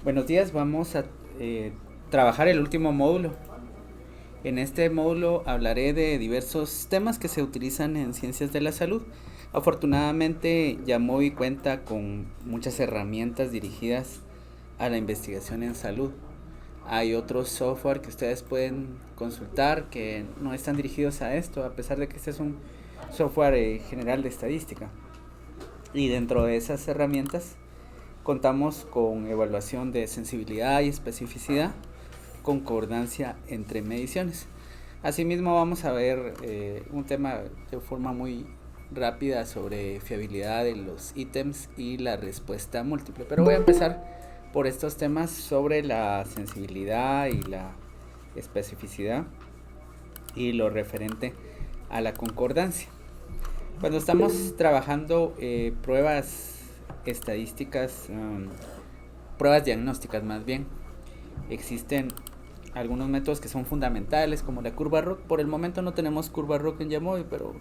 Buenos días, vamos a trabajar el último módulo. En este módulo hablaré de diversos temas que se utilizan en ciencias de la salud. Afortunadamente, Yamovi cuenta con muchas herramientas dirigidas a la investigación en salud. Hay otros software que ustedes pueden consultar que no están dirigidos a esto, a pesar de que este es un software general de estadística. Y dentro de esas herramientas contamos con evaluación de sensibilidad y especificidad, concordancia entre mediciones. Asimismo vamos a ver un tema de forma muy rápida sobre fiabilidad de los ítems y la respuesta múltiple. Pero voy a empezar por estos temas sobre la sensibilidad y la especificidad y lo referente a la concordancia. Cuando estamos trabajando pruebas estadísticas, pruebas diagnósticas más bien, existen algunos métodos que son fundamentales como la curva ROC. Por el momento no tenemos curva ROC en Yamovi, pero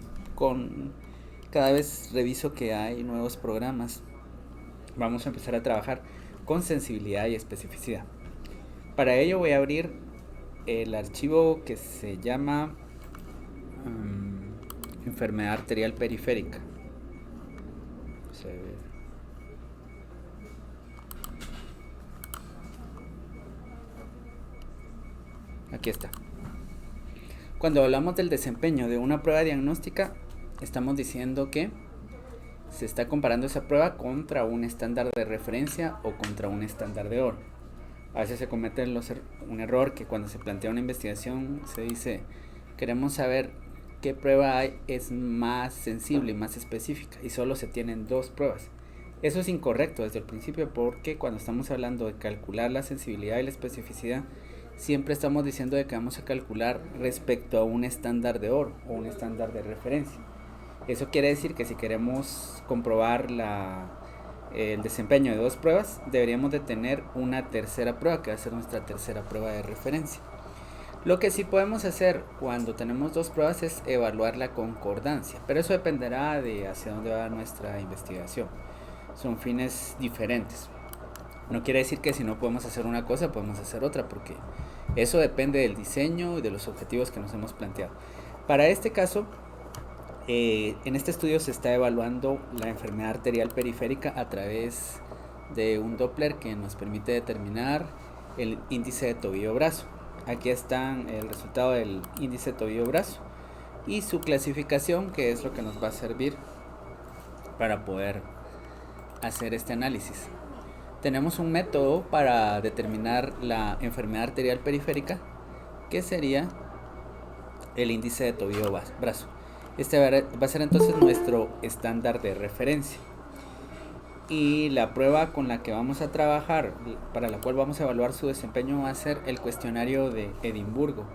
cada vez reviso que hay nuevos programas. Vamos a empezar a trabajar con sensibilidad y especificidad. Para ello voy a abrir el archivo que se llama enfermedad arterial periférica. Aquí está. Cuando hablamos del desempeño de una prueba diagnóstica, estamos diciendo que se está comparando esa prueba contra un estándar de referencia o contra un estándar de oro. A veces se comete un error que cuando se plantea una investigación se dice, queremos saber qué prueba es más sensible y más específica, y solo se tienen dos pruebas. Eso es incorrecto desde el principio, porque cuando estamos hablando de calcular la sensibilidad y la especificidad, siempre estamos diciendo de que vamos a calcular respecto a un estándar de oro o un estándar de referencia. Eso quiere decir que si queremos comprobar el desempeño de dos pruebas, deberíamos de tener una tercera prueba que va a ser nuestra tercera prueba de referencia. Lo que sí podemos hacer cuando tenemos dos pruebas es evaluar la concordancia, pero eso dependerá de hacia dónde va nuestra investigación. Son fines diferentes. No quiere decir que si no podemos hacer una cosa, podemos hacer otra, porque eso depende del diseño y de los objetivos que nos hemos planteado. Para este caso, en este estudio se está evaluando la enfermedad arterial periférica a través de un Doppler que nos permite determinar el índice de tobillo-brazo. Aquí está el resultado del índice de tobillo-brazo y su clasificación, que es lo que nos va a servir para poder hacer este análisis. Tenemos un método para determinar la enfermedad arterial periférica, que sería el índice de tobillo-brazo. Este va a ser entonces nuestro estándar de referencia. Y la prueba con la que vamos a trabajar, para la cual vamos a evaluar su desempeño, va a ser el cuestionario de Edimburgo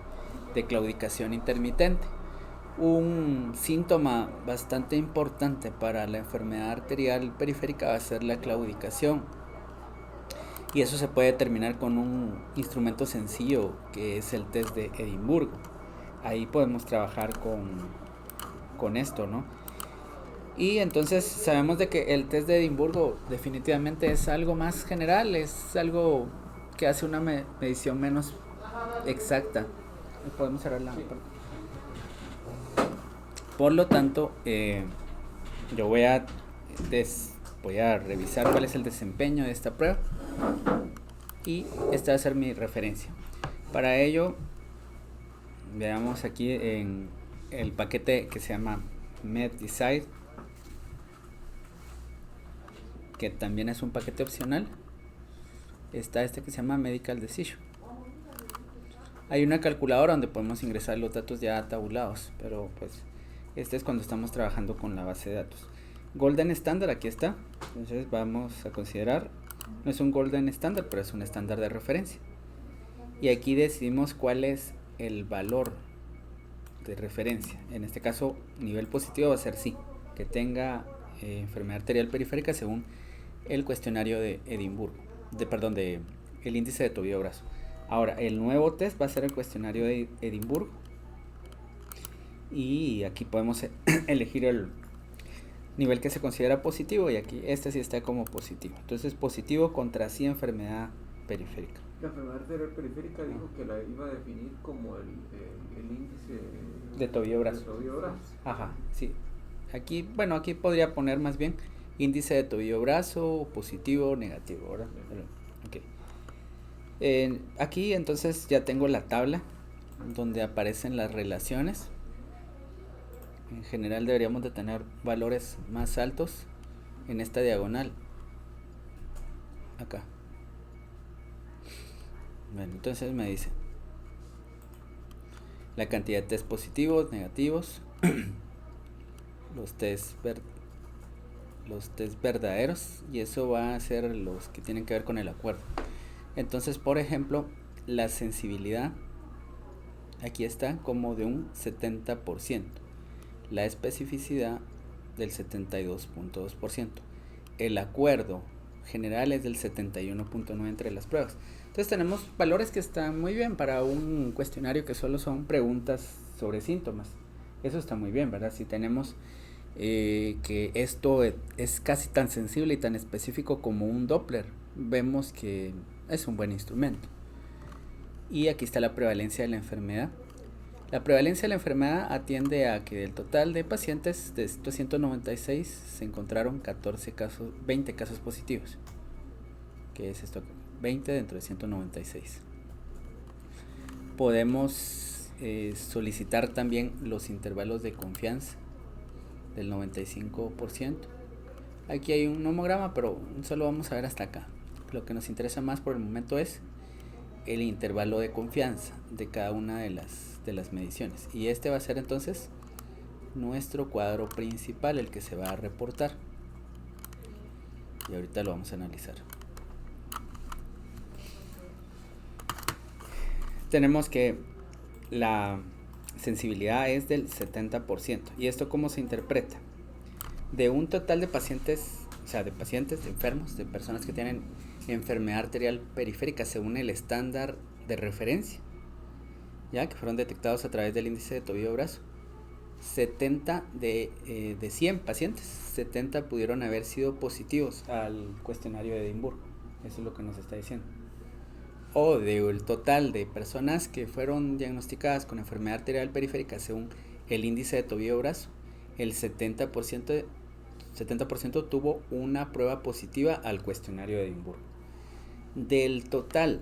de claudicación intermitente. Un síntoma bastante importante para la enfermedad arterial periférica va a ser la claudicación. Y eso se puede determinar con un instrumento sencillo que es el test de Edimburgo. Ahí podemos trabajar con esto, ¿no? Y entonces sabemos de que el test de Edimburgo definitivamente es algo más general, es algo que hace una medición menos exacta. Podemos cerrar la... Por lo tanto, yo voy a revisar cuál es el desempeño de esta prueba y esta va a ser mi referencia. Para ello, veamos aquí en el paquete que se llama MedDecide, que también es un paquete opcional. Está este que se llama Medical Decision. Hay una calculadora donde podemos ingresar los datos ya tabulados, pero pues este es cuando estamos trabajando con la base de datos. Golden Standard, aquí está. Entonces vamos a considerar, no es un Golden Standard, pero es un estándar de referencia. Y aquí decidimos cuál es el valor de referencia. En este caso, nivel positivo va a ser sí, que tenga enfermedad arterial periférica según el cuestionario de Edimburgo, de el índice de tobillo-brazo. Ahora, el nuevo test va a ser el cuestionario de Edimburgo. Y aquí podemos elegir el nivel que se considera positivo, y aquí este sí está como positivo. Entonces, positivo contra sí enfermedad periférica. La enfermedad arterial periférica dijo que la iba a definir como el índice De tobillo-brazo. Ajá, sí. Aquí podría poner más bien índice de tobillo-brazo, positivo o negativo, ¿verdad? Sí. Okay. Aquí entonces ya tengo la tabla donde aparecen las relaciones. En general deberíamos de tener valores más altos en esta diagonal. Acá. Bueno, entonces me dice la cantidad de test positivos, negativos, los test verdaderos, y eso va a ser los que tienen que ver con el acuerdo. Entonces, por ejemplo, la sensibilidad aquí está como de un 70%, la especificidad del 72.2%, el acuerdo general es del 71.9% entre las pruebas. Entonces tenemos valores que están muy bien para un cuestionario que solo son preguntas sobre síntomas. Eso está muy bien, ¿verdad? Si tenemos que esto es casi tan sensible y tan específico como un Doppler, vemos que es un buen instrumento. Y aquí está la prevalencia de la enfermedad. La prevalencia de la enfermedad atiende a que del total de pacientes de estos 196 se encontraron 20 casos positivos. ¿Qué es esto? 20 dentro de 196. Podemos solicitar también los intervalos de confianza del 95%. Aquí hay un homograma, pero solo vamos a ver hasta acá. Lo que nos interesa más por el momento es el intervalo de confianza de cada una de las mediciones. Y este va a ser entonces nuestro cuadro principal, el que se va a reportar. Y ahorita lo vamos a analizar. Tenemos que la sensibilidad es del 70%. ¿Y esto cómo se interpreta? De un total de pacientes, de enfermos, de personas que tienen enfermedad arterial periférica según el estándar de referencia, ya que fueron detectados a través del índice de tobillo-brazo, 70 de 100 pacientes, 70 pudieron haber sido positivos al cuestionario de Edimburgo. Eso es lo que nos está diciendo. O del total de personas que fueron diagnosticadas con enfermedad arterial periférica según el índice de tobillo-brazo, el 70% tuvo una prueba positiva al cuestionario de Edimburgo. Del total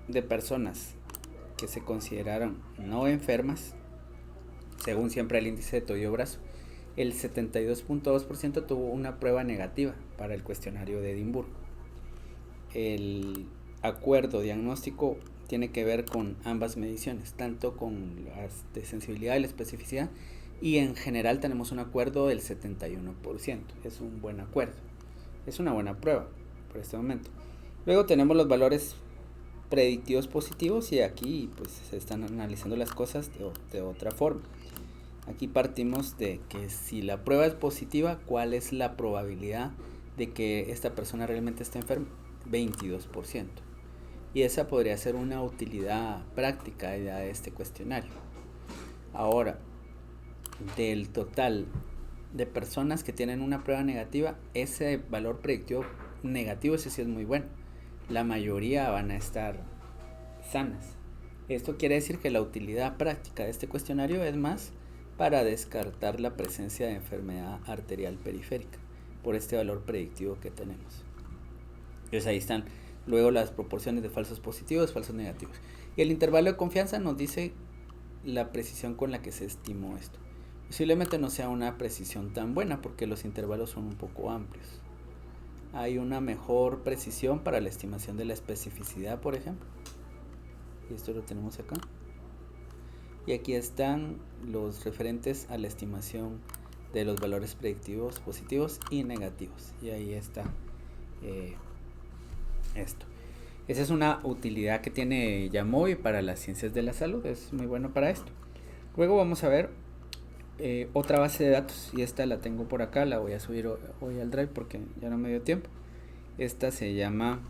de personas que se consideraron no enfermas, según siempre el índice de tobillo-brazo, el 72.2% tuvo una prueba negativa para el cuestionario de Edimburgo. El acuerdo diagnóstico tiene que ver con ambas mediciones, tanto con las de sensibilidad y la especificidad, y en general tenemos un acuerdo del 71%. Es un buen acuerdo, es una buena prueba por este momento. Luego tenemos los valores predictivos positivos, y aquí pues se están analizando las cosas de otra forma. Aquí partimos de que si la prueba es positiva, ¿cuál es la probabilidad de que esta persona realmente esté enferma? 22%. Y esa podría ser una utilidad práctica de este cuestionario. Ahora, del total de personas que tienen una prueba negativa, ese valor predictivo negativo, ese sí es muy bueno. La mayoría van a estar sanas. Esto quiere decir que la utilidad práctica de este cuestionario es más para descartar la presencia de enfermedad arterial periférica por este valor predictivo que tenemos. Entonces ahí están luego las proporciones de falsos positivos, falsos negativos. Y el intervalo de confianza nos dice la precisión con la que se estimó esto. Posiblemente no sea una precisión tan buena porque los intervalos son un poco amplios. Hay una mejor precisión para la estimación de la especificidad, por ejemplo. Y esto lo tenemos acá. Y aquí están los referentes a la estimación de los valores predictivos positivos y negativos. Y ahí está esto. Esa es una utilidad que tiene Yamovi para las ciencias de la salud. Es muy bueno para esto. Luego vamos a ver otra base de datos, y esta la tengo por acá, la voy a subir hoy al Drive porque ya no me dio tiempo. Esta se llama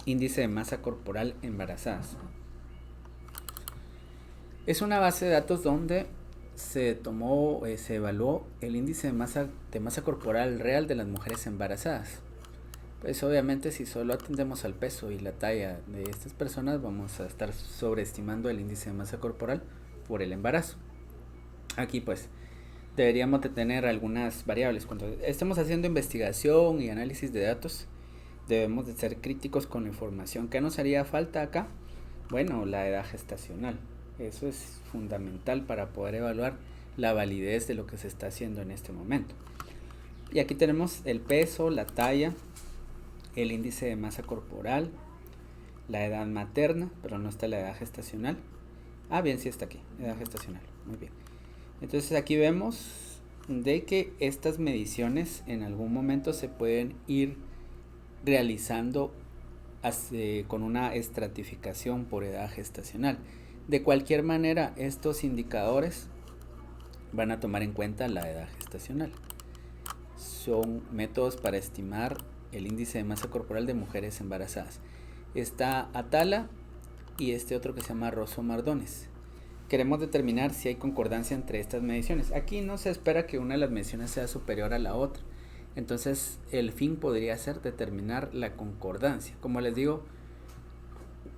índice de masa corporal embarazadas. Es una base de datos donde se evaluó el índice de masa corporal real de las mujeres embarazadas. Pues obviamente si solo atendemos al peso y la talla de estas personas, vamos a estar sobreestimando el índice de masa corporal por el embarazo. Aquí pues deberíamos de tener algunas variables. Cuando estemos haciendo investigación y análisis de datos, debemos de ser críticos con la información. ¿Qué nos haría falta acá? Bueno, la edad gestacional. Eso es fundamental para poder evaluar la validez de lo que se está haciendo en este momento. Y aquí tenemos el peso, la talla, el índice de masa corporal, la edad materna, pero no está la edad gestacional. Ah, bien, sí está aquí, edad gestacional. Muy bien. Entonces aquí vemos de que estas mediciones en algún momento se pueden ir realizando con una estratificación por edad gestacional. De cualquier manera, estos indicadores van a tomar en cuenta la edad gestacional. Son métodos para estimar el índice de masa corporal de mujeres embarazadas. Está Atala y este otro que se llama Rosso-Mardones. Queremos determinar si hay concordancia entre estas mediciones. Aquí no se espera que una de las mediciones sea superior a la otra. Entonces el fin podría ser determinar la concordancia. Como les digo,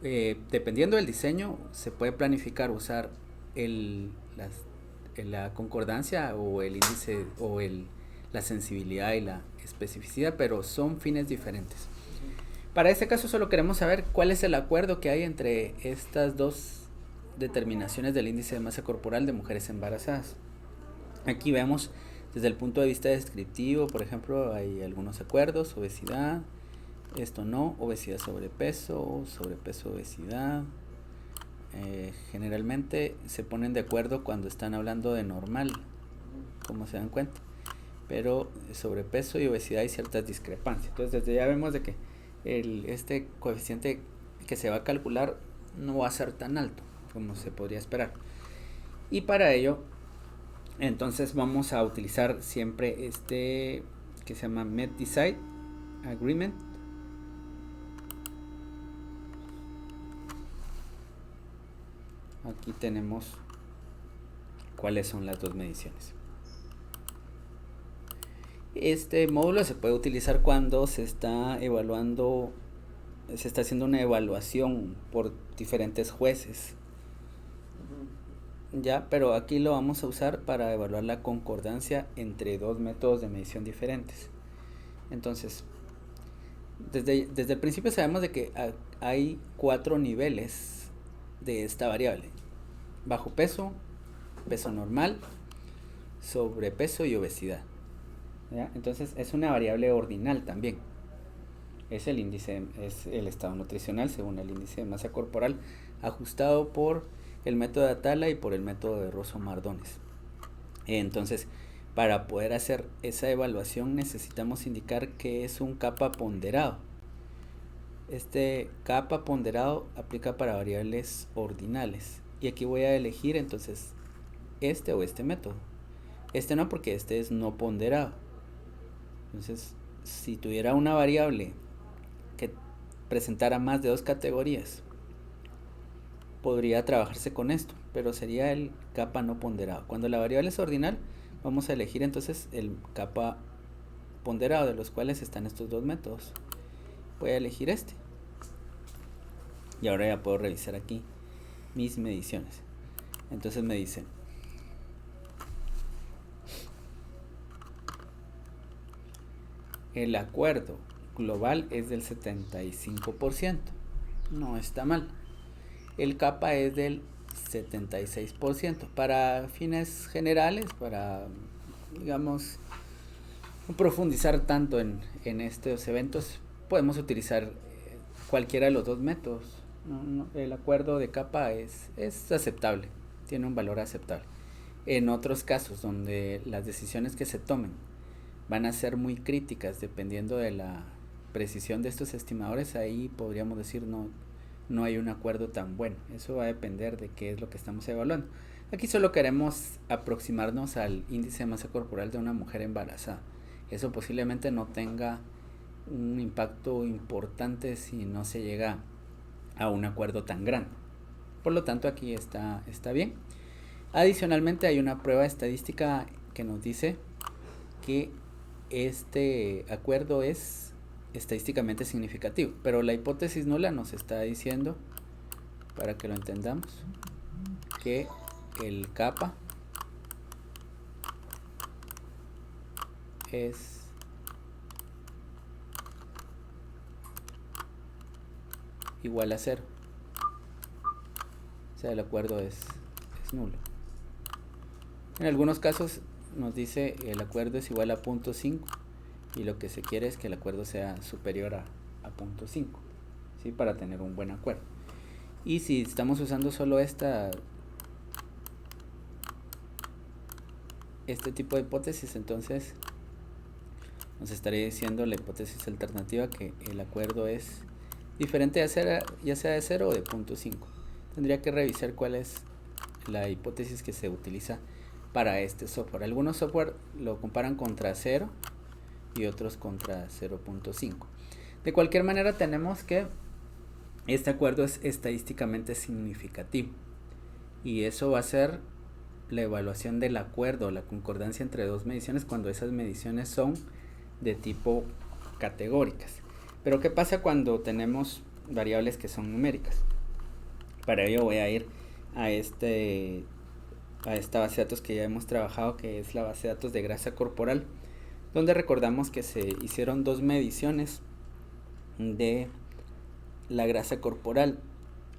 dependiendo del diseño, se puede planificar usar la concordancia o el índice o la sensibilidad y la especificidad, pero son fines diferentes. Para este caso solo queremos saber cuál es el acuerdo que hay entre estas dos determinaciones del índice de masa corporal de mujeres embarazadas. Aquí vemos desde el punto de vista descriptivo, por ejemplo, hay algunos acuerdos: obesidad, esto no, obesidad, sobrepeso, obesidad. Generalmente se ponen de acuerdo cuando están hablando de normal, como se dan cuenta, pero sobrepeso y obesidad hay ciertas discrepancias. Entonces desde ya vemos de que este coeficiente que se va a calcular no va a ser tan alto como se podría esperar, y para ello entonces vamos a utilizar siempre este que se llama Med-Decide Agreement. Aquí tenemos cuáles son las dos mediciones. Este módulo se puede utilizar cuando se está evaluando, se está haciendo una evaluación por diferentes jueces. Ya, pero aquí lo vamos a usar para evaluar la concordancia entre dos métodos de medición diferentes. Entonces, desde el principio sabemos de que hay 4 niveles de esta variable: bajo peso, peso normal, sobrepeso y obesidad. ¿Ya? Entonces es una variable ordinal también. Es el índice, es el estado nutricional según el índice de masa corporal, ajustado por el método de Atala y por el método de Rosso-Mardones. Entonces, para poder hacer esa evaluación necesitamos indicar que es un kappa ponderado. Este kappa ponderado aplica para variables ordinales, y aquí voy a elegir entonces este o este método. Este no, porque este es no ponderado. Entonces, si tuviera una variable que presentara más de 2 categorías, podría trabajarse con esto, pero sería el kappa no ponderado. Cuando la variable es ordinal, vamos a elegir entonces el kappa ponderado, de los cuales están estos dos métodos. Voy a elegir este, y ahora ya puedo revisar aquí mis mediciones. Entonces me dicen el acuerdo global es del 75%, no está mal. El kappa es del 76%. Para fines generales, para, digamos, profundizar tanto en estos eventos, podemos utilizar cualquiera de los dos métodos. El acuerdo de kappa es aceptable, tiene un valor aceptable. En otros casos donde las decisiones que se tomen van a ser muy críticas dependiendo de la precisión de estos estimadores, ahí podríamos decir no hay un acuerdo tan bueno. Eso va a depender de qué es lo que estamos evaluando. Aquí solo queremos aproximarnos al índice de masa corporal de una mujer embarazada. Eso posiblemente no tenga un impacto importante si no se llega a un acuerdo tan grande. Por lo tanto, aquí está bien. Adicionalmente, hay una prueba estadística que nos dice que este acuerdo es estadísticamente significativo, pero la hipótesis nula nos está diciendo, para que lo entendamos, que el kappa es igual a 0, o sea, el acuerdo es nulo. En algunos casos nos dice el acuerdo es igual a 0.5 y lo que se quiere es que el acuerdo sea superior a 0.5, ¿sí? Para tener un buen acuerdo. Y si estamos usando solo este tipo de hipótesis, entonces nos estaría diciendo la hipótesis alternativa que el acuerdo es diferente ya sea de 0 o de 0.5. Tendría que revisar cuál es la hipótesis que se utiliza para este software. Algunos software lo comparan contra 0 y otros contra 0.5. De cualquier manera, tenemos que este acuerdo es estadísticamente significativo y eso va a ser la evaluación del acuerdo, la concordancia entre dos mediciones, cuando esas mediciones son de tipo categóricas. Pero ¿qué pasa cuando tenemos variables que son numéricas? Para ello voy a ir a esta base de datos que ya hemos trabajado, que es la base de datos de grasa corporal, donde recordamos que se hicieron dos mediciones de la grasa corporal.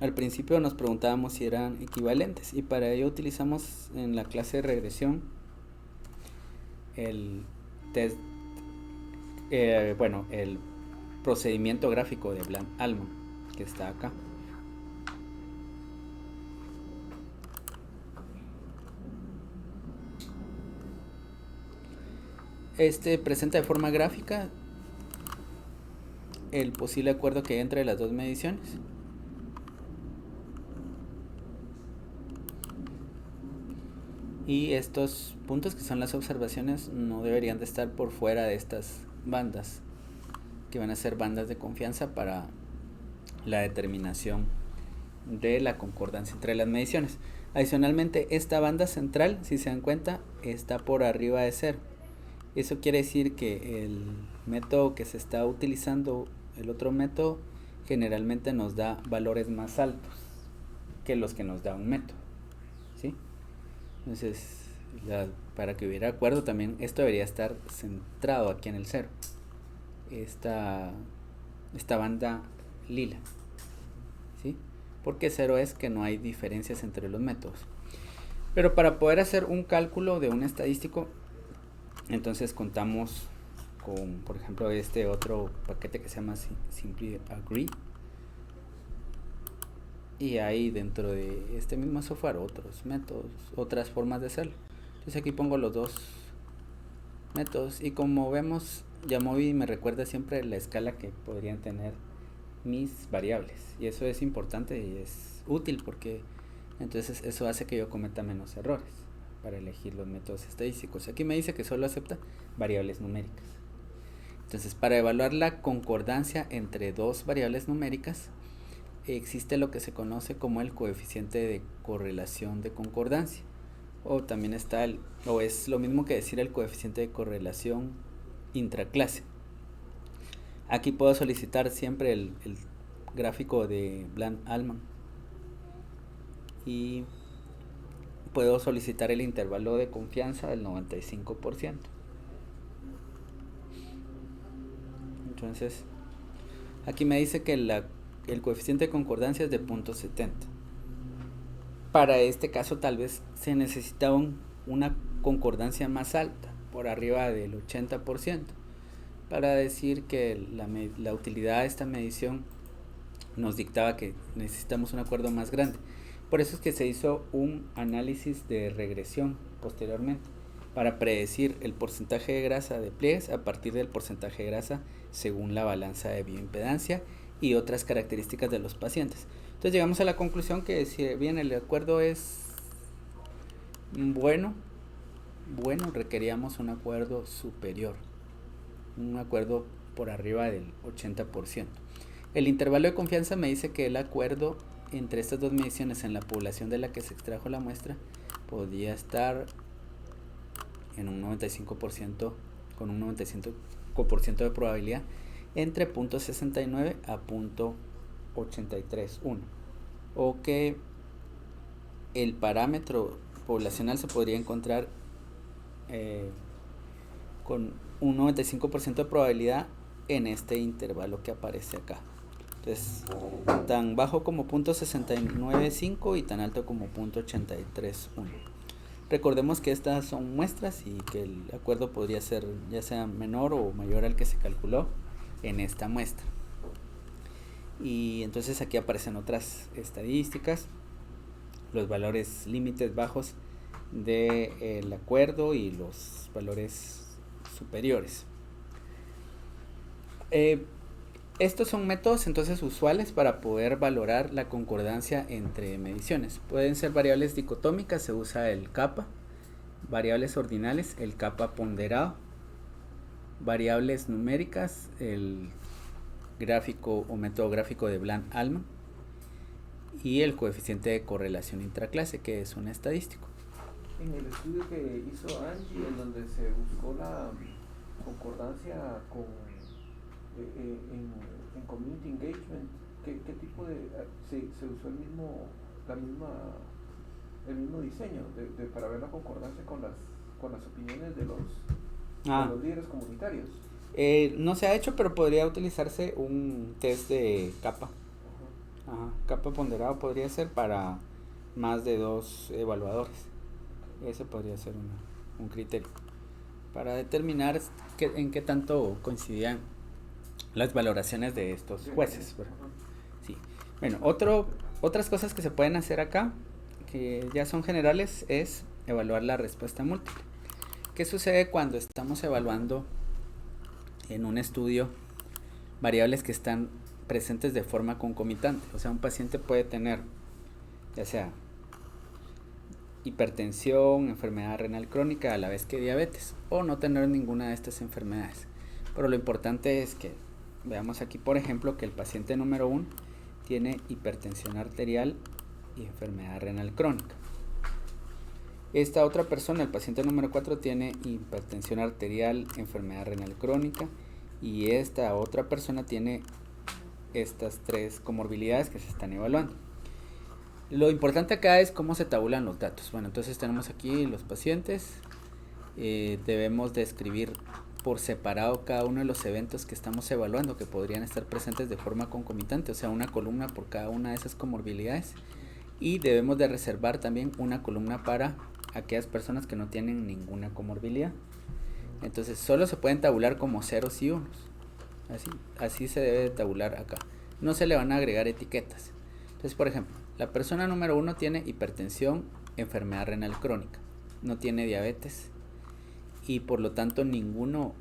Al principio nos preguntábamos si eran equivalentes y para ello utilizamos en la clase de regresión el test, el procedimiento gráfico de Bland-Allman, que está acá. Este presenta de forma gráfica el posible acuerdo que hay entre las dos mediciones. Y estos puntos, que son las observaciones, no deberían de estar por fuera de estas bandas, que van a ser bandas de confianza para la determinación de la concordancia entre las mediciones. Adicionalmente, esta banda central, si se dan cuenta, está por arriba de 0. Eso quiere decir que el método que se está utilizando, el otro método, generalmente nos da valores más altos que los que nos da un método, ¿sí? Entonces, para que hubiera acuerdo también, esto debería estar centrado aquí en el 0. Esta banda lila, ¿sí? Porque 0 es que no hay diferencias entre los métodos. Pero para poder hacer un cálculo de un estadístico, entonces contamos con, por ejemplo, este otro paquete que se llama Simply Agree. Y hay dentro de este mismo software otros métodos, otras formas de hacerlo. Entonces aquí pongo los dos métodos y como vemos, Jamovi me recuerda siempre la escala que podrían tener mis variables. Y eso es importante y es útil porque entonces eso hace que yo cometa menos errores para elegir los métodos estadísticos. Aquí me dice que solo acepta variables numéricas. Entonces, para evaluar la concordancia entre dos variables numéricas, existe lo que se conoce como el coeficiente de correlación de concordancia, o también está o es lo mismo que decir el coeficiente de correlación intraclase. Aquí puedo solicitar siempre el gráfico de Bland-Allman y puedo solicitar el intervalo de confianza del 95%. Entonces, aquí me dice que el coeficiente de concordancia es de 0.70. Para este caso tal vez se necesitaba una concordancia más alta, por arriba del 80%, para decir que la utilidad de esta medición nos dictaba que necesitamos un acuerdo más grande. Por eso es que se hizo un análisis de regresión posteriormente, para predecir el porcentaje de grasa de pliegues a partir del porcentaje de grasa según la balanza de bioimpedancia y otras características de los pacientes. Entonces llegamos a la conclusión que si bien el acuerdo es bueno, requeríamos un acuerdo superior, un acuerdo por arriba del 80%. El intervalo de confianza me dice que el acuerdo entre estas dos mediciones en la población de la que se extrajo la muestra podía estar en un 95%, con un 95% de probabilidad entre 0.69 a 0.831, o que el parámetro poblacional se podría encontrar con un 95% de probabilidad en este intervalo que aparece acá. Entonces, tan bajo como 0.695 y tan alto como 0.831. Recordemos que estas son muestras y que el acuerdo podría ser ya sea menor o mayor al que se calculó en esta muestra. Y entonces aquí aparecen otras estadísticas, los valores límites bajos del acuerdo y los valores superiores. Estos son métodos entonces usuales para poder valorar la concordancia entre mediciones. Pueden ser variables dicotómicas, se usa el kappa; variables ordinales, el kappa ponderado; variables numéricas, el gráfico o método gráfico de Bland-Allman; y el coeficiente de correlación intraclase, que es un estadístico. En el estudio que hizo Angie, en donde se buscó la concordancia con en community engagement, ¿qué tipo de se usó el mismo diseño para ver la concordancia con las opiniones de los líderes comunitarios? No se ha hecho, pero podría utilizarse un test de kappa. Kappa ponderado podría ser para más de 2 evaluadores. Ese podría ser un criterio para determinar en qué tanto coincidían las valoraciones de estos jueces. Sí. Bueno, otras cosas que se pueden hacer acá, que ya son generales, es evaluar la respuesta múltiple. ¿Qué sucede cuando estamos evaluando en un estudio variables que están presentes de forma concomitante? O sea, un paciente puede tener ya sea hipertensión, enfermedad renal crónica a la vez que diabetes, o no tener ninguna de estas enfermedades. Pero lo importante es que veamos aquí, por ejemplo, que el paciente número 1 tiene hipertensión arterial y enfermedad renal crónica. Esta otra persona, el paciente número 4, tiene hipertensión arterial, enfermedad renal crónica, y esta otra persona tiene estas 3 comorbilidades que se están evaluando. Lo importante acá es cómo se tabulan los datos. Bueno, entonces tenemos aquí los pacientes. Debemos de escribir por separado cada uno de los eventos que estamos evaluando, que podrían estar presentes de forma concomitante, o sea, una columna por cada una de esas comorbilidades. Y debemos de reservar también una columna para aquellas personas que no tienen ninguna comorbilidad. Entonces solo se pueden tabular como ceros y unos. Así se debe de tabular acá. No se le van a agregar etiquetas. Entonces, por ejemplo, la persona número 1 tiene hipertensión, enfermedad renal crónica, no tiene diabetes y por lo tanto ninguno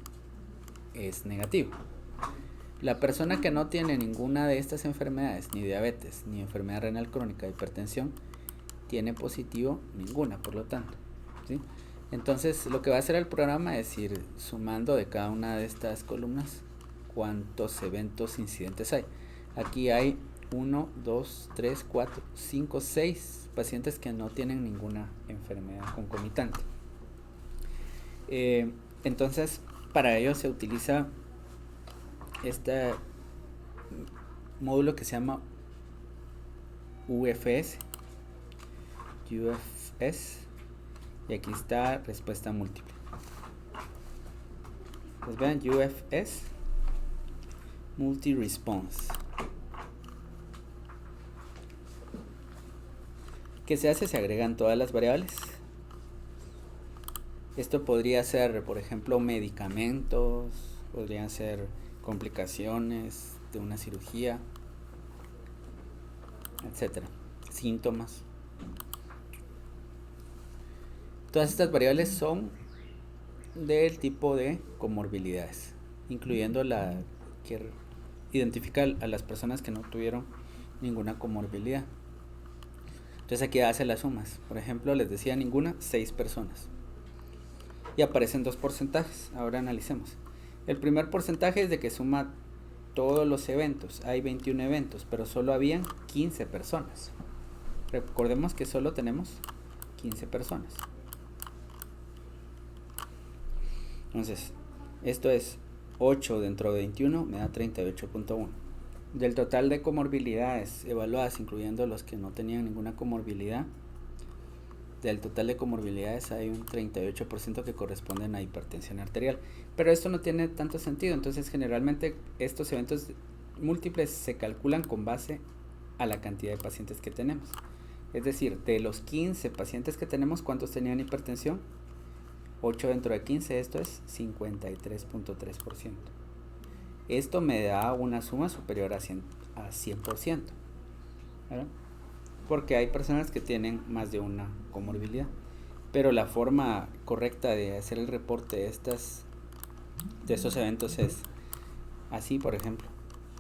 es negativo. La persona que no tiene ninguna de estas enfermedades, ni diabetes, ni enfermedad renal crónica, hipertensión, tiene positivo ninguna, por lo tanto, ¿sí? Entonces lo que va a hacer el programa es ir sumando de cada una de estas columnas cuántos eventos incidentes hay. Aquí hay 1, 2, 3, 4, 5, 6 pacientes que no tienen ninguna enfermedad concomitante. Entonces, para ello se utiliza este módulo que se llama UFS, y aquí está respuesta múltiple. Pues vean, UFS, multi-response. ¿Qué se hace? Se agregan todas las variables. Esto podría ser, por ejemplo, medicamentos, podrían ser complicaciones de una cirugía, etcétera, síntomas. Todas estas variables son del tipo de comorbilidades, incluyendo la que identifica a las personas que no tuvieron ninguna comorbilidad. Entonces aquí hace las sumas. Por ejemplo, les decía ninguna, 6 personas. Y aparecen 2 porcentajes. Ahora analicemos. El primer porcentaje es de que suma todos los eventos. Hay 21 eventos, pero solo habían 15 personas. Recordemos que solo tenemos 15 personas. Entonces, esto es 8 dentro de 21 me da 38.1. Del total de comorbilidades evaluadas, incluyendo los que no tenían ninguna comorbilidad, del total de comorbilidades hay un 38% que corresponden a hipertensión arterial. Pero esto no tiene tanto sentido, entonces generalmente estos eventos múltiples se calculan con base a la cantidad de pacientes que tenemos. Es decir, de los 15 pacientes que tenemos, ¿cuántos tenían hipertensión? 8 dentro de 15, esto es 53.3%. Esto me da una suma superior a 100%, ¿verdad? Porque hay personas que tienen más de una comorbilidad. Pero la forma correcta de hacer el reporte de estos eventos es así, por ejemplo.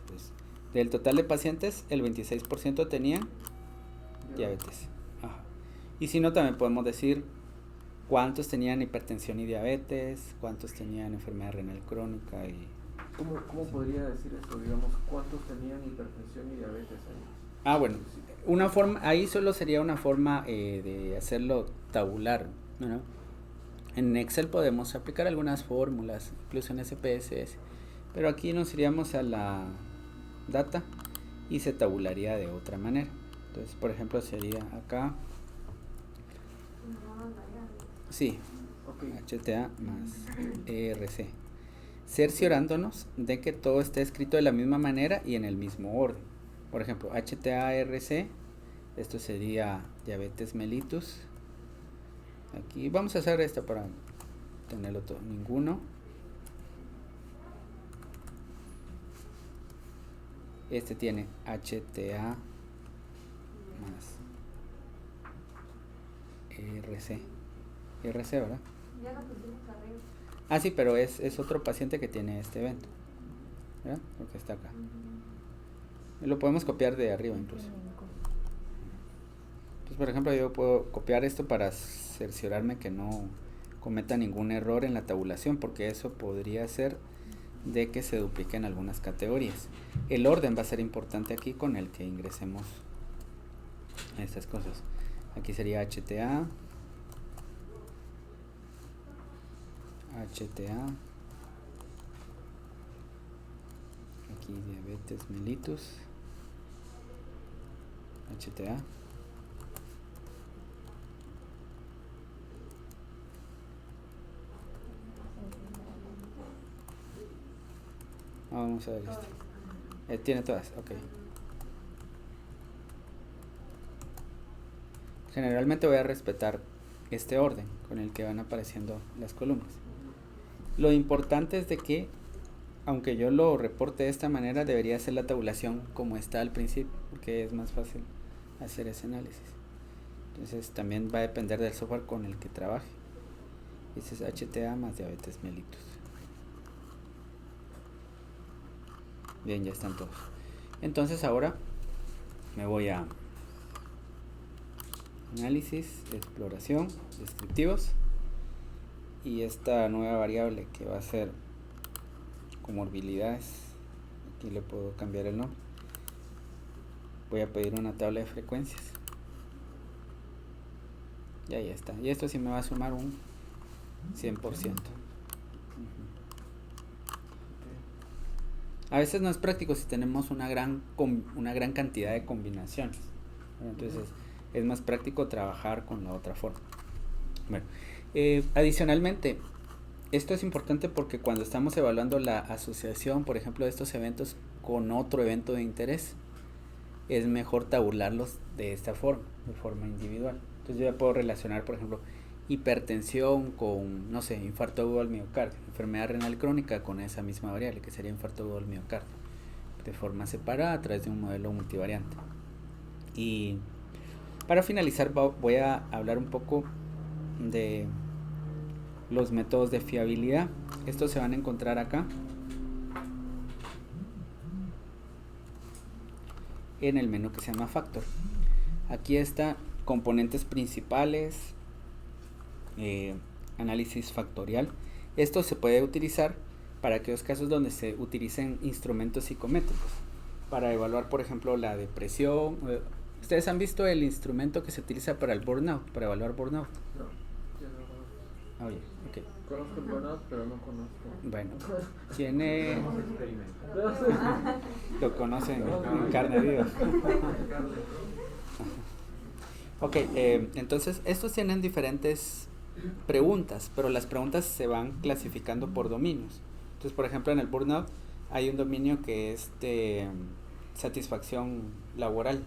Pues, del total de pacientes, el 26% tenían diabetes. Ajá. Y si no, también podemos decir cuántos tenían hipertensión y diabetes, cuántos tenían enfermedad renal crónica y... ¿Cómo podría decir eso? Digamos, ¿cuántos tenían hipertensión y diabetes ahí? Bueno, una forma, ahí solo sería una forma de hacerlo tabular, ¿no? En Excel podemos aplicar algunas fórmulas, incluso en SPSS, pero aquí nos iríamos a la data y se tabularía de otra manera. Entonces, por ejemplo, sería acá, sí, HTA más ERC, cerciorándonos de que todo esté escrito de la misma manera y en el mismo orden. Por ejemplo, HTA-RC, esto sería diabetes mellitus. Aquí vamos a hacer esto para tenerlo todo. Ninguno. Este tiene HTA más RC. RC, ¿verdad? Ya lo pusimos arriba. Ah, sí, pero es otro paciente que tiene este evento, ¿verdad? Porque está acá. Lo podemos copiar de arriba incluso. Entonces, por ejemplo, yo puedo copiar esto para cerciorarme que no cometa ningún error en la tabulación, porque eso podría ser de que se dupliquen algunas categorías. El orden va a ser importante aquí con el que ingresemos estas cosas. Aquí sería HTA, aquí diabetes mellitus, HTA, vamos a ver esto. Tiene todas, ok. Generalmente voy a respetar este orden con el que van apareciendo las columnas. Lo importante es de que, aunque yo lo reporte de esta manera, debería hacer la tabulación como está al principio, porque es más fácil hacer ese análisis. Entonces también va a depender del software con el que trabaje. Este es HTA más diabetes mellitus. Bien, ya están todos. Entonces ahora me voy a análisis, exploración, descriptivos, y esta nueva variable que va a ser comorbilidades, aquí le puedo cambiar el nombre. Voy a pedir una tabla de frecuencias y ahí está, y esto sí me va a sumar un 100%. A veces no es práctico si tenemos una gran cantidad de combinaciones, entonces es más práctico trabajar con la otra forma. Bueno, adicionalmente, esto es importante porque cuando estamos evaluando la asociación, por ejemplo, de estos eventos con otro evento de interés, es mejor tabularlos de esta forma, de forma individual. Entonces yo ya puedo relacionar, por ejemplo, hipertensión con, no sé, infarto agudo al miocardio, enfermedad renal crónica con esa misma variable, que sería infarto agudo al miocardio, de forma separada a través de un modelo multivariante. Y para finalizar voy a hablar un poco de los métodos de fiabilidad. Estos se van a encontrar acá en el menú que se llama Factor. Aquí está componentes principales, análisis factorial. Esto se puede utilizar para aquellos casos donde se utilicen instrumentos psicométricos para evaluar, por ejemplo, la depresión. ¿Ustedes han visto el instrumento que se utiliza para el burnout, para evaluar burnout? No, ya no. Oye, ok. Conozco el burnout, pero no conozco. Bueno, tiene... Lo conocen en carne viva. Ok, entonces estos tienen diferentes preguntas, pero las preguntas se van clasificando por dominios. Entonces, por ejemplo, en el burnout hay un dominio que es de satisfacción laboral.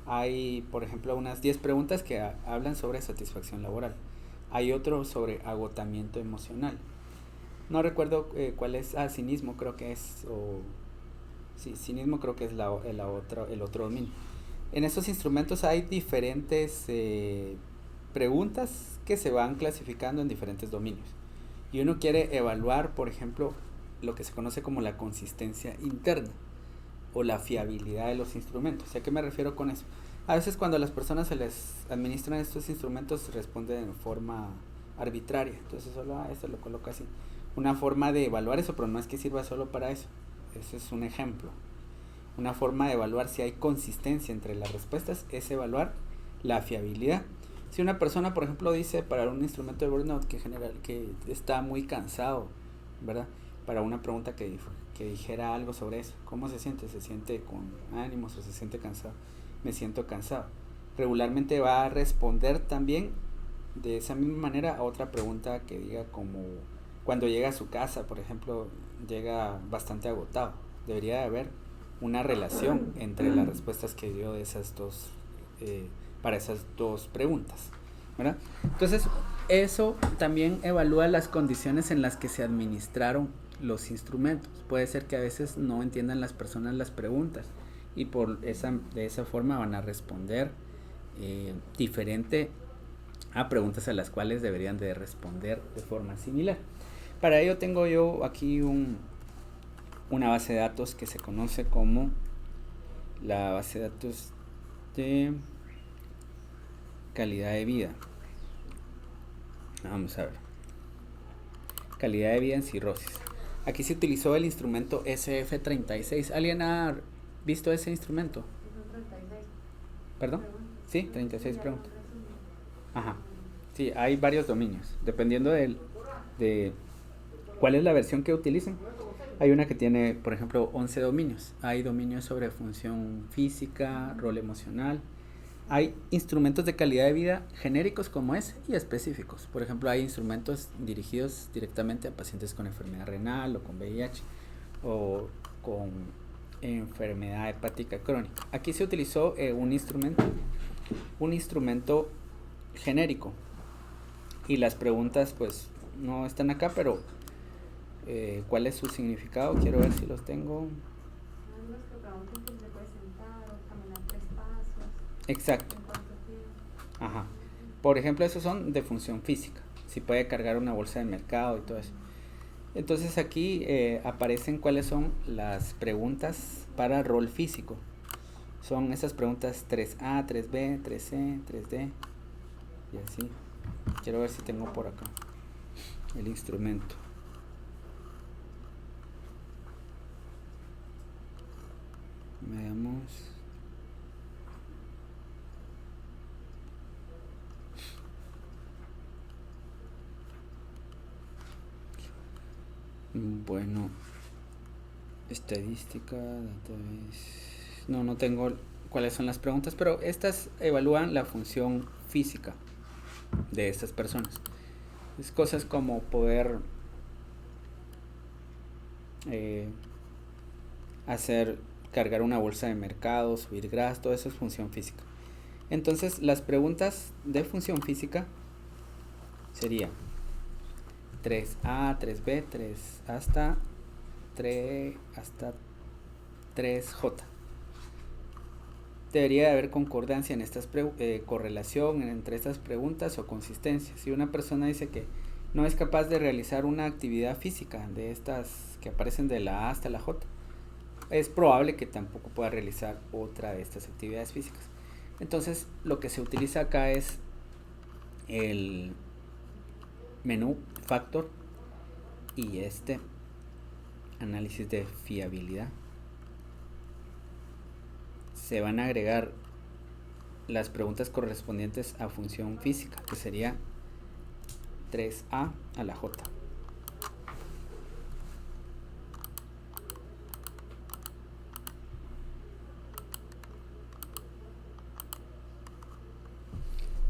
Hay, por ejemplo, unas 10 preguntas que hablan sobre satisfacción laboral. Hay otro sobre agotamiento emocional. No recuerdo cuál es. Cinismo creo que es. Sí, cinismo creo que es el otro dominio. En estos instrumentos hay diferentes preguntas que se van clasificando en diferentes dominios. Y uno quiere evaluar, por ejemplo, lo que se conoce como la consistencia interna o la fiabilidad de los instrumentos. ¿A qué me refiero con eso? A veces cuando a las personas se les administran estos instrumentos responden de forma arbitraria. Entonces solo esto lo coloco así. Una forma de evaluar eso, pero no es que sirva solo para eso. Ese es un ejemplo. Una forma de evaluar si hay consistencia entre las respuestas es evaluar la fiabilidad. Si una persona, por ejemplo, dice para un instrumento de burnout que está muy cansado, ¿verdad? Para una pregunta que dijera algo sobre eso. ¿Cómo se siente? ¿Se siente con ánimos o se siente cansado? Me siento cansado. Regularmente va a responder también de esa misma manera a otra pregunta que diga como cuando llega a su casa, por ejemplo, llega bastante agotado. Debería de haber una relación entre las respuestas que dio de esas dos para esas dos preguntas, ¿verdad? Entonces eso también evalúa las condiciones en las que se administraron los instrumentos. Puede ser que a veces no entiendan las personas las preguntas y de esa forma van a responder diferente a preguntas a las cuales deberían de responder de forma similar. Para ello tengo yo aquí una base de datos que se conoce como la base de datos de calidad de vida. Vamos a ver. Calidad de vida en cirrosis. Aquí se utilizó el instrumento SF36. ¿Alguien ha visto ese instrumento? ¿Perdón? Sí, 36 preguntas. Ajá. Sí, hay varios dominios. Dependiendo de cuál es la versión que utilicen. Hay una que tiene, por ejemplo, 11 dominios. Hay dominios sobre función física, rol emocional. Hay instrumentos de calidad de vida genéricos como ese y específicos. Por ejemplo, hay instrumentos dirigidos directamente a pacientes con enfermedad renal o con VIH o con enfermedad hepática crónica. Aquí se utilizó un instrumento genérico y las preguntas pues no están acá, pero ¿cuál es su significado? Quiero ver si los tengo. Exacto. Ajá. Por ejemplo, esos son de función física. Si puede cargar una bolsa de mercado y todo eso. Entonces aquí aparecen cuáles son las preguntas para rol físico. Son esas preguntas 3A, 3B, 3C, 3D y así. Quiero ver si tengo por acá el instrumento. Veamos. Bueno, estadística, database. No tengo cuáles son las preguntas, pero estas evalúan la función física de estas personas. Es cosas como poder cargar una bolsa de mercado, subir grasa, todo eso es función física. Entonces las preguntas de función física serían 3A, 3B, 3 hasta 3J. Debería de haber concordancia en estas correlación entre estas preguntas o consistencia. Si una persona dice que no es capaz de realizar una actividad física de estas que aparecen de la A hasta la J, es probable que tampoco pueda realizar otra de estas actividades físicas. Entonces lo que se utiliza acá es el menú factor y este análisis de fiabilidad. Se van a agregar las preguntas correspondientes a función física, que sería 3a a la j.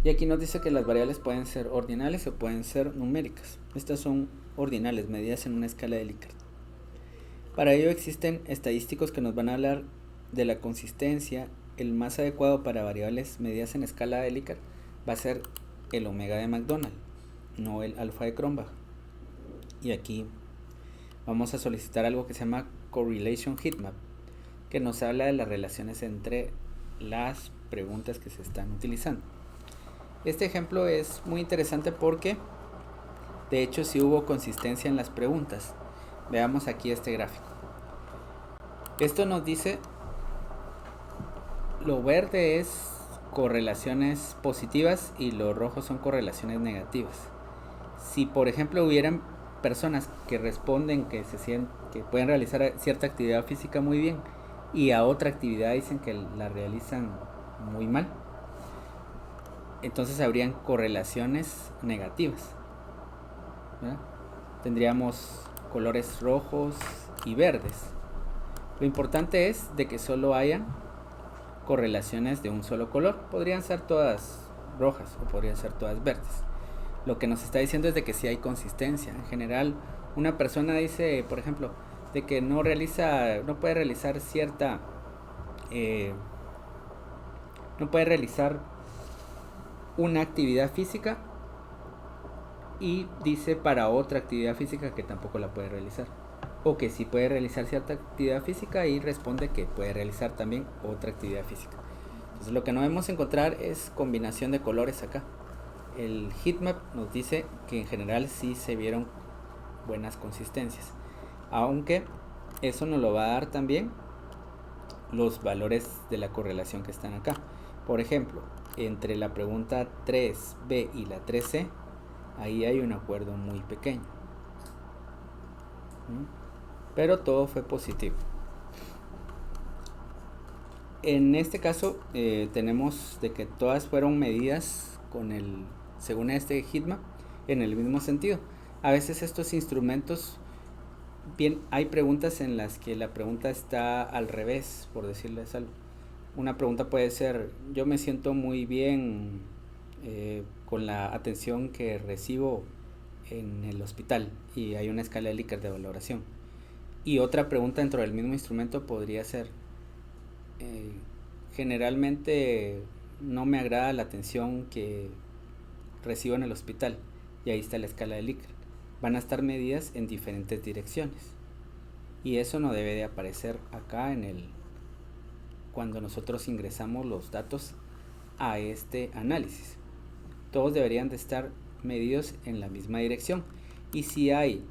Y aquí nos dice que las variables pueden ser ordinales o pueden ser numéricas. Estas son ordinales, medidas en una escala de Likert. Para ello existen estadísticos que nos van a hablar de la consistencia. El más adecuado para variables medidas en escala de Likert va a ser el omega de McDonald, no el alfa de Cronbach. Y aquí vamos a solicitar algo que se llama Correlation Heatmap, que nos habla de las relaciones entre las preguntas que se están utilizando. Este ejemplo es muy interesante porque de hecho sí hubo consistencia en las preguntas. Veamos aquí este gráfico. Esto nos dice, lo verde es correlaciones positivas y lo rojo son correlaciones negativas. Si por ejemplo hubieran personas que responden que pueden realizar cierta actividad física muy bien y a otra actividad dicen que la realizan muy mal, entonces habrían correlaciones negativas, ¿verdad? Tendríamos colores rojos y verdes. Lo importante es de que solo haya correlaciones de un solo color. Podrían ser todas rojas o podrían ser todas verdes. Lo que nos está diciendo es de que sí hay consistencia. En general, una persona dice, por ejemplo, de que no puede realizar una actividad física, y dice para otra actividad física que tampoco la puede realizar, o que sí puede realizar cierta actividad física y responde que puede realizar también otra actividad física. Entonces lo que no debemos encontrar es combinación de colores acá. El heatmap nos dice que en general sí se vieron buenas consistencias, aunque eso nos lo va a dar también los valores de la correlación que están acá. Por ejemplo, entre la pregunta 3b y la 3c, ahí hay un acuerdo muy pequeño, pero todo fue positivo. En este caso tenemos de que todas fueron medidas según este heatmap en el mismo sentido. A veces estos instrumentos, bien, hay preguntas en las que la pregunta está al revés, por decirles algo. Una pregunta puede ser: yo me siento muy bien con la atención que recibo en el hospital, y hay una escala de Likert de valoración. Y otra pregunta dentro del mismo instrumento podría ser: generalmente no me agrada la atención que recibo en el hospital, y ahí está la escala de Likert. Van a estar medidas en diferentes direcciones, y eso no debe de aparecer acá cuando nosotros ingresamos los datos a este análisis. Todos deberían de estar medidos en la misma dirección, y si hay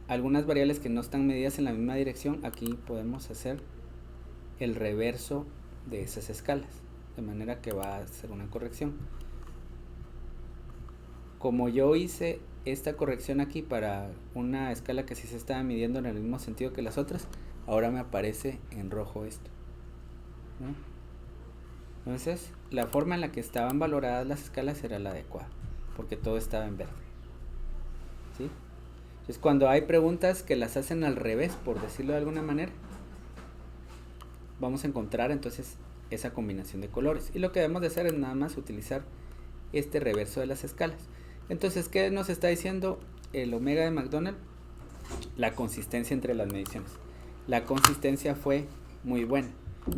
algunas variables que no están medidas en la misma dirección, aquí podemos hacer el reverso de esas escalas, de manera que va a ser una corrección. Como yo hice esta corrección aquí para una escala que sí se estaba midiendo en el mismo sentido que las otras, ahora me aparece en rojo esto, ¿no? Entonces la forma en la que estaban valoradas las escalas era la adecuada, porque todo estaba en verde, ¿sí? Entonces cuando hay preguntas que las hacen al revés, por decirlo de alguna manera, vamos a encontrar entonces esa combinación de colores, y lo que debemos de hacer es nada más utilizar este reverso de las escalas. Entonces, ¿qué nos está diciendo el omega de McDonald? La consistencia entre las mediciones. La consistencia fue muy buena.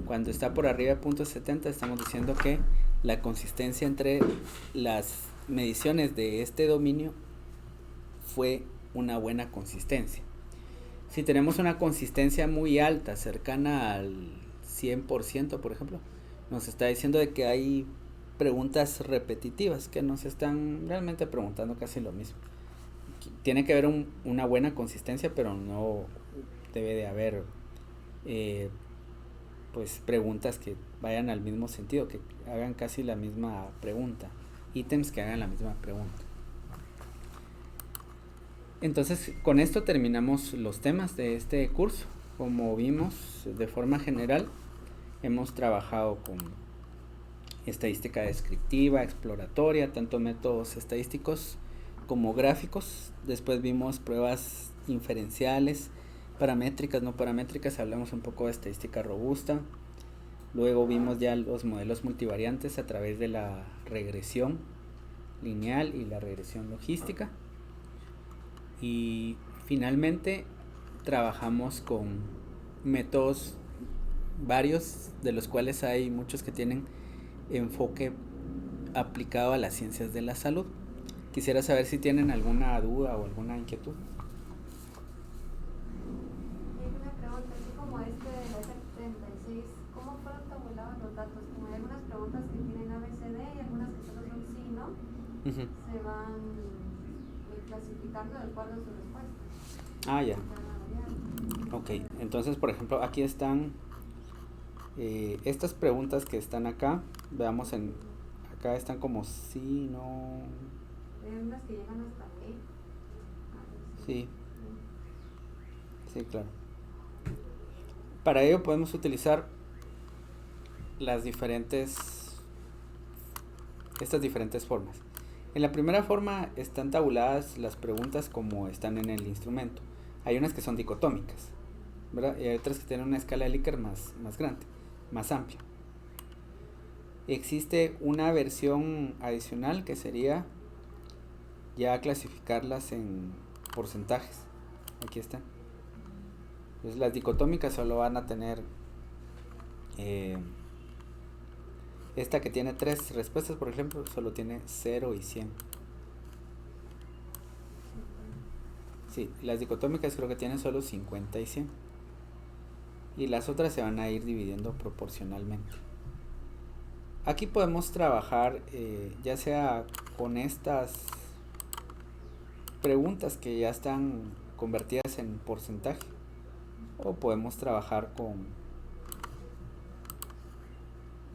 Cuando está por arriba de 0.70, estamos diciendo que la consistencia entre las mediciones de este dominio fue una buena consistencia. Si tenemos una consistencia muy alta, cercana al 100%, por ejemplo, nos está diciendo de que hay preguntas repetitivas que nos están realmente preguntando casi lo mismo. Tiene que haber una buena consistencia, pero no debe de haber pues preguntas que vayan al mismo sentido, que hagan casi la misma pregunta, ítems que hagan la misma pregunta. Entonces, con esto terminamos los temas de este curso. Como vimos, de forma general, hemos trabajado con estadística descriptiva, exploratoria, tanto métodos estadísticos como gráficos. Después vimos pruebas inferenciales, paramétricas, no paramétricas, hablamos un poco de estadística robusta. Luego vimos ya los modelos multivariantes a través de la regresión lineal y la regresión logística. Y finalmente trabajamos con métodos varios, de los cuales hay muchos que tienen enfoque aplicado a las ciencias de la salud. Quisiera saber si tienen alguna duda o alguna inquietud. Una pregunta, así como de la F36, ¿cómo fueron tabulados los datos? Como hay algunas preguntas que tienen ABCD y algunas que solo son sí, ¿no? Se van clasificando de acuerdo a su respuesta. Ah, ya. Ok, entonces por ejemplo aquí están estas preguntas que están acá. Veamos acá están como sí, no. Hay unas que llegan hasta E. Sí. Sí, claro. Para ello podemos utilizar estas diferentes formas. En la primera forma están tabuladas las preguntas como están en el instrumento. Hay unas que son dicotómicas, ¿verdad? Y hay otras que tienen una escala de Likert más grande, más amplia. Existe una versión adicional que sería ya clasificarlas en porcentajes. Aquí están. Entonces las dicotómicas solo van a tener esta que tiene 3 respuestas, por ejemplo, solo tiene 0 y 100. Sí, las dicotómicas creo que tienen solo 50 y 100. Y las otras se van a ir dividiendo proporcionalmente. Aquí podemos trabajar ya sea con estas preguntas que ya están convertidas en porcentaje, o podemos trabajar con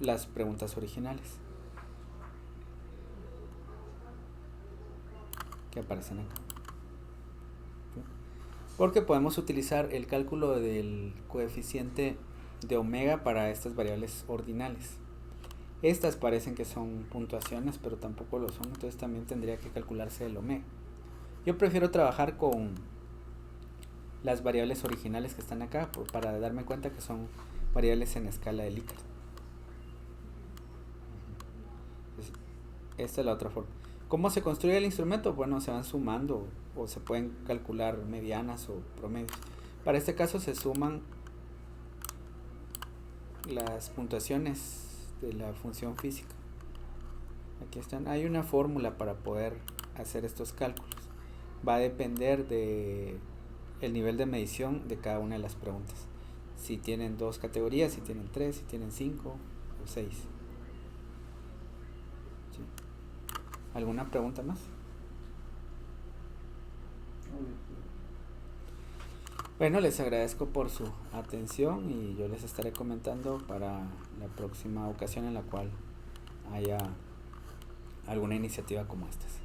las preguntas originales que aparecen acá, porque podemos utilizar el cálculo del coeficiente de omega para estas variables ordinales. Estas parecen que son puntuaciones, pero tampoco lo son, entonces también tendría que calcularse el omega. Yo prefiero trabajar con las variables originales que están acá para darme cuenta que son variables en escala de Likert. Esta es la otra forma. ¿Cómo se construye el instrumento? Bueno, se van sumando o se pueden calcular medianas o promedios. Para este caso se suman las puntuaciones de la función física. Aquí están. Hay una fórmula para poder hacer estos cálculos. Va a depender de el nivel de medición de cada una de las preguntas. Si tienen 2 categorías, si tienen 3, si tienen 5 o 6. ¿Sí? ¿Alguna pregunta más? Bueno, les agradezco por su atención y yo les estaré comentando para la próxima ocasión en la cual haya alguna iniciativa como estas.